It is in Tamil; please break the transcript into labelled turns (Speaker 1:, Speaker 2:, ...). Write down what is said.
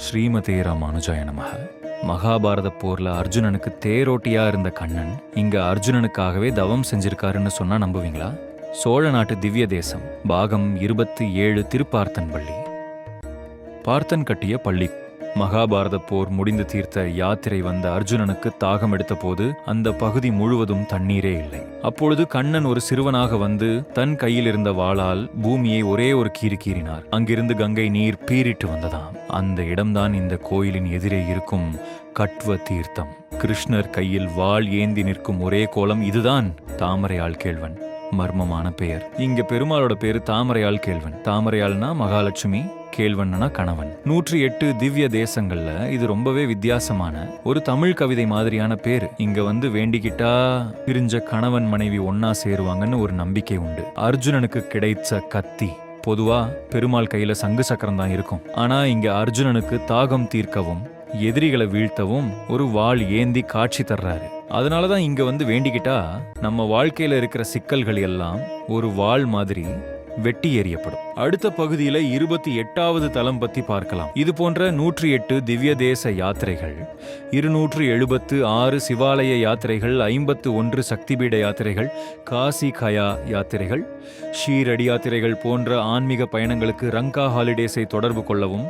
Speaker 1: ஸ்ரீமதே ராமானுஜாய நமஹ. மகாபாரத போர்ல அர்ஜுனனுக்கு தேரோட்டியா இருந்த கண்ணன் இங்க அர்ஜுனனுக்காகவே தவம் செஞ்சிருக்காருன்னு சொன்னா நம்புவீங்களா? சோழ நாட்டு திவ்ய தேசம், பாகம் 27, திருப்பார்த்தன் பள்ளி. பார்த்தன் கட்டிய பள்ளி. மகாபாரத போர் முடிந்து தீர்த்த யாத்திரை வந்த அர்ஜுனனுக்கு தாகம் எடுத்த போது அந்த பகுதி முழுவதும் தண்ணீரே இல்லை. அப்பொழுது கண்ணன் ஒரு சிறுவனாக வந்து தன் கையில் இருந்த வாளால் பூமியை ஒரே ஒரு கீறி கீறினார். அங்கிருந்து கங்கை நீர் பீறிட்டு வந்ததாம். அந்த இடம்தான் இந்த கோயிலின் எதிரே இருக்கும் கட்வ தீர்த்தம். கிருஷ்ணர் கையில் வாள் ஏந்தி நிற்கும் ஒரே கோலம் இதுதான் தாமரையாள் கேள்வன். மர்மமான பெயர். இங்க பெருமாளோட பேரு தாமரையாள் கேள்வன். தாமரையாள்னா மகாலட்சுமி, கேள்வன்னா கணவன். 108 திவ்ய தேசங்கள்ல இது ரொம்பவே வித்தியாசமான ஒரு தமிழ் கவிதை மாதிரியான பேரு. இங்க வந்து வேண்டிக்கிட்டா பிரிஞ்ச கணவன் மனைவி ஒன்னா சேருவாங்கன்னு ஒரு நம்பிக்கை உண்டு. அர்ஜுனனுக்கு கிடைச்ச கத்தி. பொதுவா பெருமாள் கையில சங்கு சக்கரம் தான் இருக்கும். ஆனா இங்க அர்ஜுனனுக்கு தாகம் தீர்க்கவும் எதிரிகளை வீழ்த்தவும் ஒரு வாள் ஏந்தி காட்சி தர்றாரு. அதனாலதான் இங்க வந்து வேண்டிக்கிட்டா நம்ம வாழ்க்கையில இருக்கிற சிக்கல்கள் எல்லாம் ஒரு வாள் மாதிரி வெட்டி எறியப்படும். அடுத்த பகுதியில 28வது தலம் பத்தி பார்க்கலாம். இது போன்ற 108 திவ்ய தேச யாத்திரைகள், 276 சிவாலய யாத்திரைகள், 51 சக்திபீட யாத்திரைகள், காசி கயா யாத்திரைகள், ஷீரடி யாத்திரைகள் போன்ற ஆன்மீக பயணங்களுக்கு ரங்கா ஹாலிடேஸை தொடர்பு கொள்ளவும்